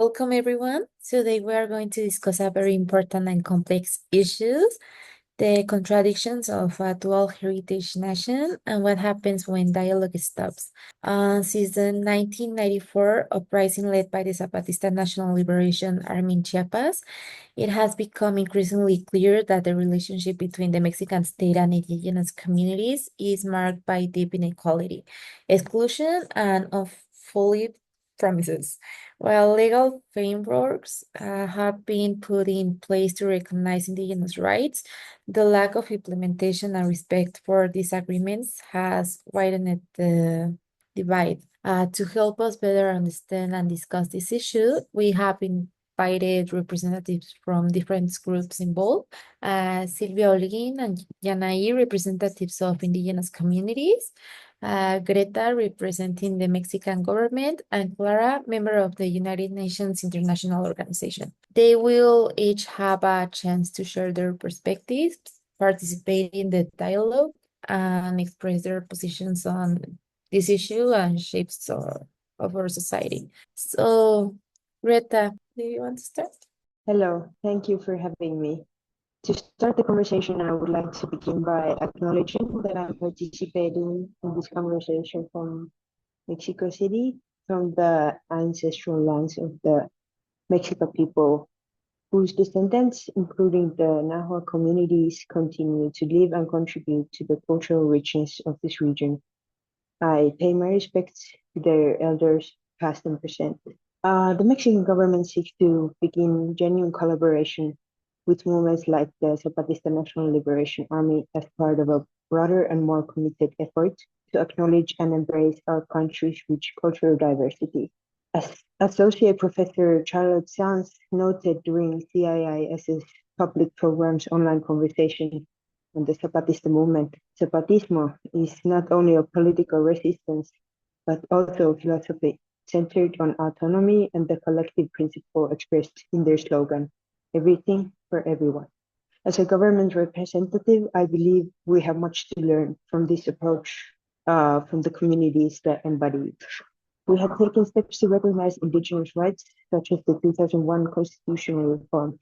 Welcome everyone. Today we are going to discuss a very important and complex issue, the contradictions of a dual heritage nation and what happens when dialogue stops. Since the 1994 uprising led by the Zapatista National Liberation Army in Chiapas, it has become increasingly clear that the relationship between the Mexican state and indigenous communities is marked by deep inequality, exclusion, and fully promises. While legal frameworks have been put in place to recognize indigenous rights, the lack of implementation and respect for these agreements has widened the divide. To help us better understand and discuss this issue, we have invited representatives from different groups involved. Silvia Olguin and Yanai, representatives of indigenous communities. Greta, representing the Mexican government, and Clara, member of the United Nations International Organization. They will each have a chance to share their perspectives, participate in the dialogue, and express their positions on this issue and shapes of our society. So, Greta, do you want to start? Hello, thank you for having me. To start the conversation, I would like to begin by acknowledging that I'm participating in this conversation from Mexico City, from the ancestral lands of the Mexican people, whose descendants, including the Nahua communities, continue to live and contribute to the cultural richness of this region. I pay my respects to their elders, past and present. The Mexican government seeks to begin genuine collaboration with movements like the Zapatista National Liberation Army as part of a broader and more committed effort to acknowledge and embrace our country's rich cultural diversity. As Associate Professor Charlotte Sanz noted during CIIS's public program's online conversation on the Zapatista movement, Zapatismo is not only a political resistance, but also a philosophy centered on autonomy and the collective principle expressed in their slogan, everything for everyone. As a government representative, I believe we have much to learn from this approach from the communities that embody it. We have taken steps to recognize indigenous rights, such as the 2001 constitutional reform.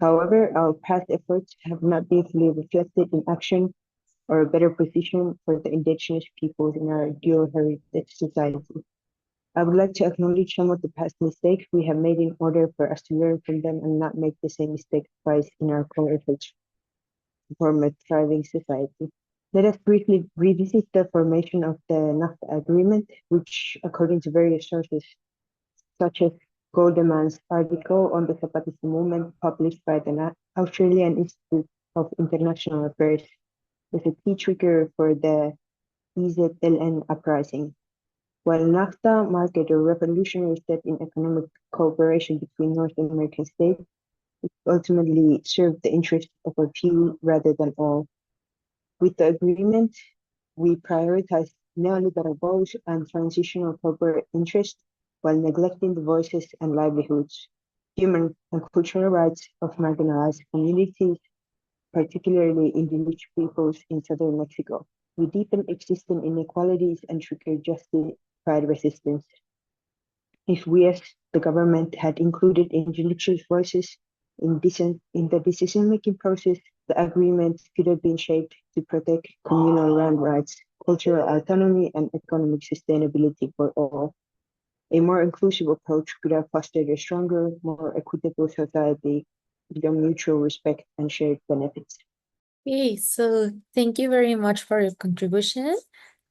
However, our past efforts have not been fully reflected in action or a better position for the indigenous peoples in our dual heritage society. I would like to acknowledge some of the past mistakes we have made in order for us to learn from them and not make the same mistakes twice in our core efforts to form a thriving society. Let us briefly revisit the formation of the NAFTA agreement, which, according to various sources, such as Goldman's article on the Zapatista movement published by the Australian Institute of International Affairs, was a key trigger for the EZLN uprising. While NAFTA marked a revolutionary step in economic cooperation between North American states, it ultimately served the interests of a few rather than all. With the agreement, we prioritized neoliberal goals and transitional corporate interests while neglecting the voices and livelihoods, human and cultural rights of marginalized communities, particularly indigenous peoples in southern Mexico. We deepened existing inequalities and triggered justified resistance. If we as the government had included indigenous voices in the decision-making process, the agreement could have been shaped to protect communal land rights, cultural autonomy, and economic sustainability for all. A more inclusive approach could have fostered a stronger, more equitable society with a mutual respect and shared benefits. Okay, so thank you very much for your contribution.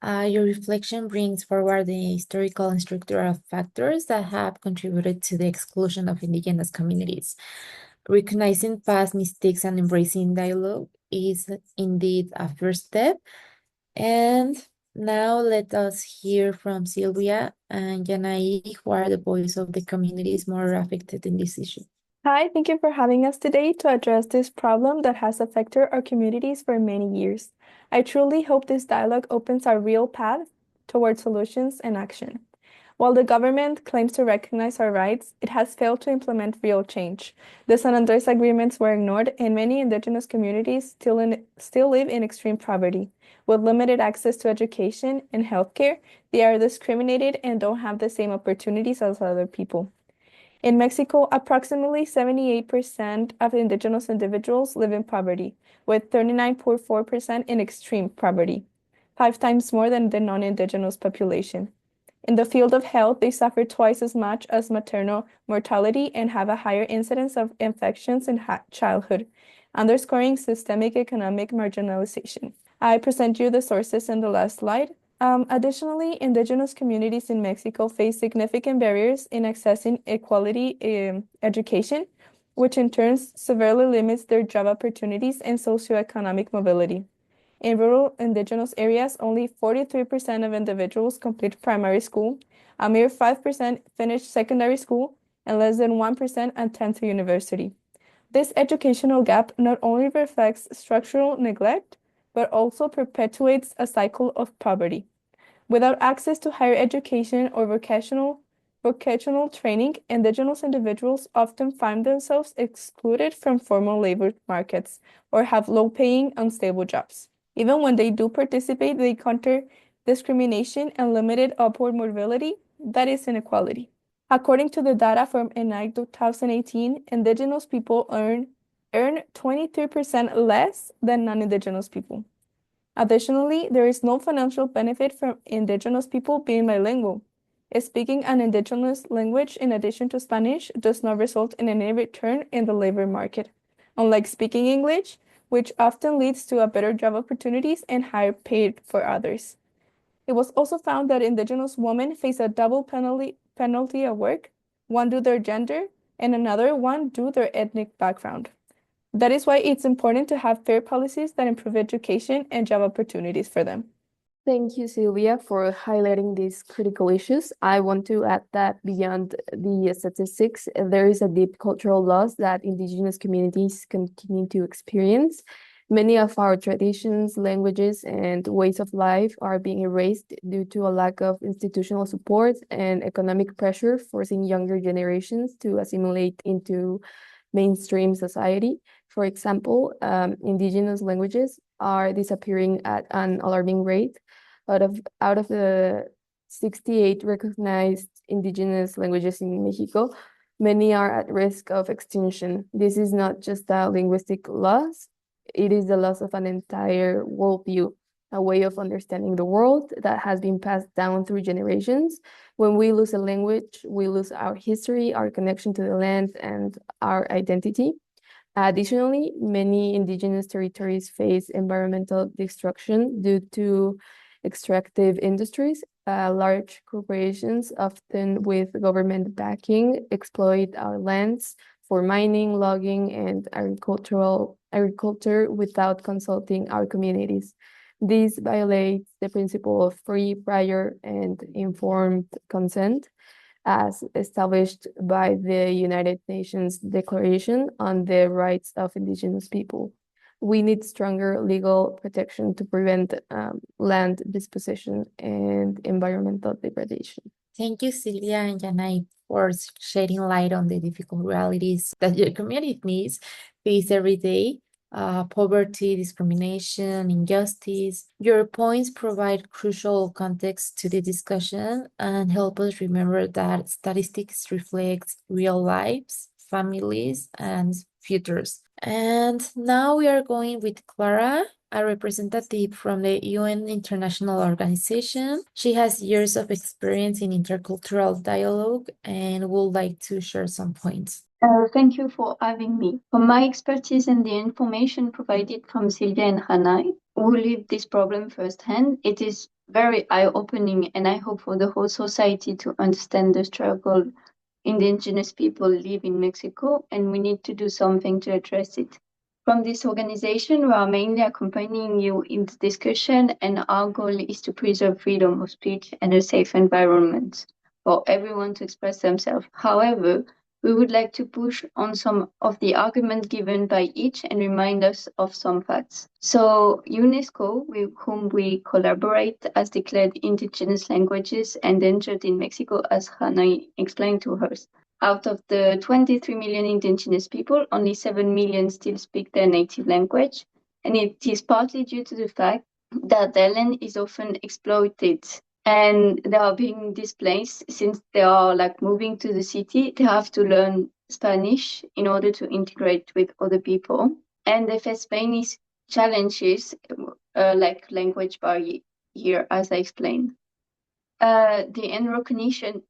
Your reflection brings forward the historical and structural factors that have contributed to the exclusion of indigenous communities. Recognizing past mistakes and embracing dialogue is indeed a first step. And now let us hear from Sylvia and Yanai, who are the voice of the communities more affected in this issue. Hi, thank you for having us today to address this problem that has affected our communities for many years. I truly hope this dialogue opens a real path towards solutions and action. While the government claims to recognize our rights, it has failed to implement real change. The San Andres agreements were ignored, and many indigenous communities still live in extreme poverty. With limited access to education and healthcare, they are discriminated and don't have the same opportunities as other people. In Mexico, approximately 78% of indigenous individuals live in poverty, with 39.4% in extreme poverty, 5 times more than the non-indigenous population. In the field of health, they suffer twice as much as maternal mortality and have a higher incidence of infections in childhood, underscoring systemic economic marginalization. I present you the sources in the last slide. Additionally, indigenous communities in Mexico face significant barriers in accessing equality education, which in turn severely limits their job opportunities and socioeconomic mobility. In rural indigenous areas, only 43% of individuals complete primary school, a mere 5% finish secondary school, and less than 1% attend to university. This educational gap not only reflects structural neglect, but also perpetuates a cycle of poverty. Without access to higher education or vocational training, indigenous individuals often find themselves excluded from formal labor markets or have low-paying, unstable jobs. Even when they do participate, they encounter discrimination and limited upward mobility, that is inequality. According to the data from ENAC 2018, indigenous people earn 23% less than non-indigenous people. Additionally, there is no financial benefit from indigenous people being bilingual. Speaking an indigenous language in addition to Spanish does not result in any return in the labor market, unlike speaking English, which often leads to a better job opportunities and higher paid for others. It was also found that indigenous women face a double penalty at work, one due to their gender and another one due to their ethnic background. That is why it's important to have fair policies that improve education and job opportunities for them. Thank you, Sylvia, for highlighting these critical issues. I want to add that beyond the statistics, there is a deep cultural loss that indigenous communities continue to experience. Many of our traditions, languages, and ways of life are being erased due to a lack of institutional support and economic pressure, forcing younger generations to assimilate into mainstream society. For example, indigenous languages are disappearing at an alarming rate. Out of the 68 recognized indigenous languages in Mexico, many are at risk of extinction. This is not just a linguistic loss, it is the loss of an entire worldview, a way of understanding the world that has been passed down through generations. When we lose a language, we lose our history, our connection to the land, and our identity. Additionally, many indigenous territories face environmental destruction due to extractive industries. Large corporations, often with government backing, exploit our lands for mining, logging, and agriculture without consulting our communities. This violates the principle of free, prior, and informed consent, as established by the United Nations Declaration on the Rights of Indigenous People. We need stronger legal protection to prevent land dispossession and environmental degradation. Thank you, Sylvia and Janai, for shedding light on the difficult realities that your communities face every day. Poverty, discrimination, injustice. Your points provide crucial context to the discussion and help us remember that statistics reflect real lives, families, and futures. And now we are going with Clara, a representative from the UN International Organization. She has years of experience in intercultural dialogue and would like to share some points. Thank you for having me. From my expertise and the information provided from Sylvia and Hanai, who lived this problem firsthand, it is very eye-opening, and I hope for the whole society to understand the struggle indigenous people live in Mexico, and we need to do something to address it. From this organization, we are mainly accompanying you in the discussion, and our goal is to preserve freedom of speech and a safe environment for everyone to express themselves. However, we would like to push on some of the arguments given by each and remind us of some facts. So UNESCO, with whom we collaborate, has declared indigenous languages endangered in Mexico, as Hanai explained to us. Out of the 23 million indigenous people, only 7 million still speak their native language. And it is partly due to the fact that their land is often exploited and they are being displaced since they are like moving to the city. They have to learn Spanish in order to integrate with other people, and they face many challenges, like language barrier here, as I explained. The recognition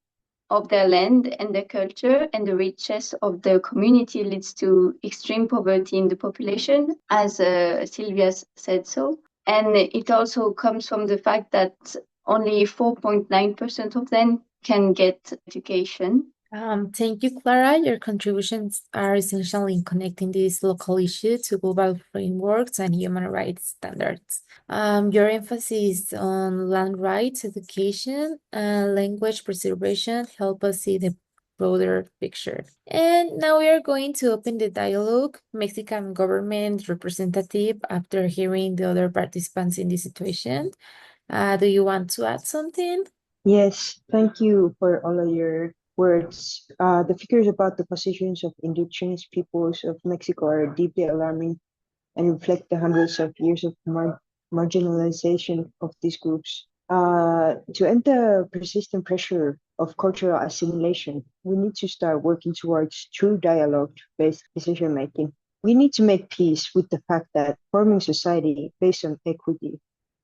of their land and their culture and the richness of the community leads to extreme poverty in the population, as Sylvia said so. And it also comes from the fact that only 4.9% of them can get education. Thank you, Clara. Your contributions are essential in connecting this local issue to global frameworks and human rights standards. Your emphasis on land rights, education, and language preservation help us see the broader picture. And now we are going to open the dialogue. Mexican government representative, after hearing the other participants in this situation, do you want to add something? Yes, thank you for all of your words. The figures about the positions of indigenous peoples of Mexico are deeply alarming and reflect the hundreds of years of marginalization of these groups. To end the persistent pressure of cultural assimilation, we need to start working towards true dialogue-based decision making. We need to make peace with the fact that forming society based on equity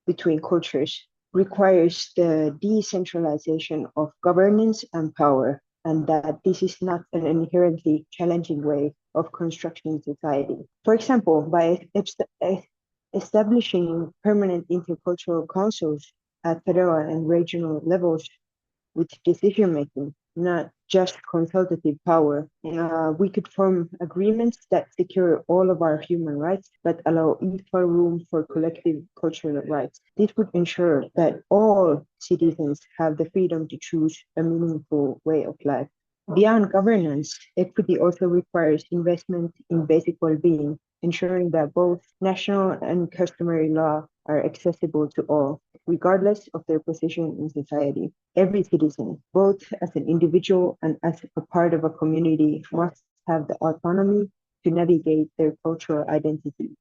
between cultures requires the decentralization of governance and power, and that this is not an inherently challenging way of constructing society. For example, by establishing permanent intercultural councils at federal and regional levels with decision making, not just consultative power. We could form agreements that secure all of our human rights, but allow equal room for collective cultural rights. This would ensure that all citizens have the freedom to choose a meaningful way of life. Beyond governance, equity also requires investment in basic well-being, ensuring that both national and customary law are accessible to all, regardless of their position in society. Every citizen, both as an individual and as a part of a community, must have the autonomy to navigate their cultural identity,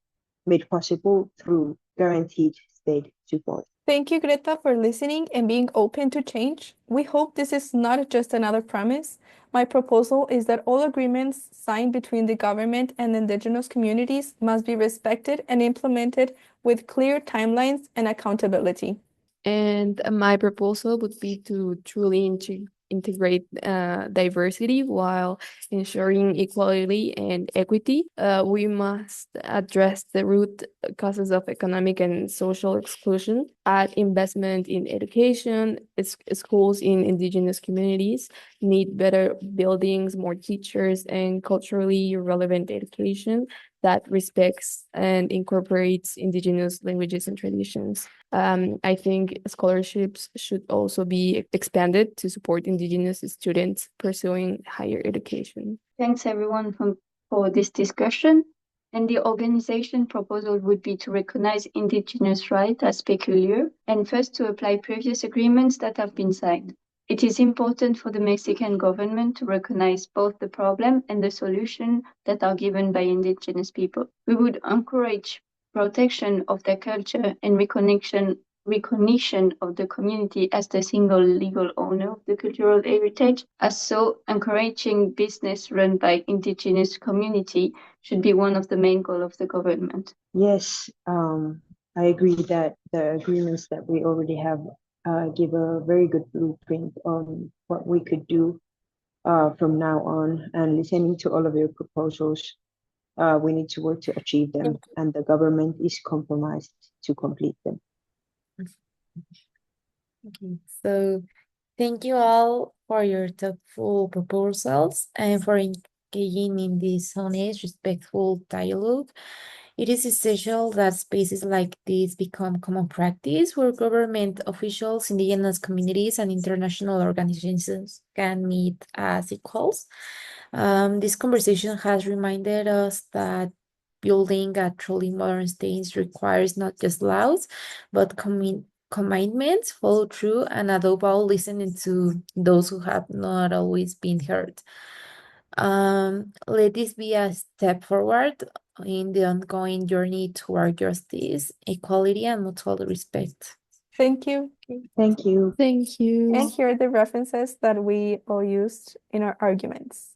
made possible through guaranteed state support. Thank you, Greta, for listening and being open to change. We hope this is not just another promise. My proposal is that all agreements signed between the government and indigenous communities must be respected and implemented with clear timelines and accountability. And my proposal would be to truly integrate diversity while ensuring equality and equity. We must address the root causes of economic and social exclusion, add investment in education. Schools in indigenous communities need better buildings, more teachers, and culturally relevant education that respects and incorporates indigenous languages and traditions. I think scholarships should also be expanded to support indigenous students pursuing higher education. Thanks everyone for this discussion. And the organization proposal would be to recognize indigenous rights as peculiar and first to apply previous agreements that have been signed. It is important for the Mexican government to recognize both the problem and the solution that are given by indigenous people. We would encourage protection of their culture and recognition of the community as the single legal owner of the cultural heritage. As so, encouraging business run by indigenous community should be one of the main goals of the government. Yes, I agree that the agreements that we already have give a very good blueprint on what we could do from now on. And listening to all of your proposals, we need to work to achieve them, and the government is compromised to complete them. Okay, so thank you all for your thoughtful proposals and for engaging in this honest, respectful dialogue. It is essential that spaces like this become common practice where government officials, indigenous communities, and international organizations can meet as equals. This conversation has reminded us that building a truly modern state requires not just laws, but commitments, follow through, and above all, listening to those who have not always been heard. Let this be a step forward in the ongoing journey toward justice, equality, and mutual respect. Thank you. Thank you. Thank you. And here are the references that we all used in our arguments.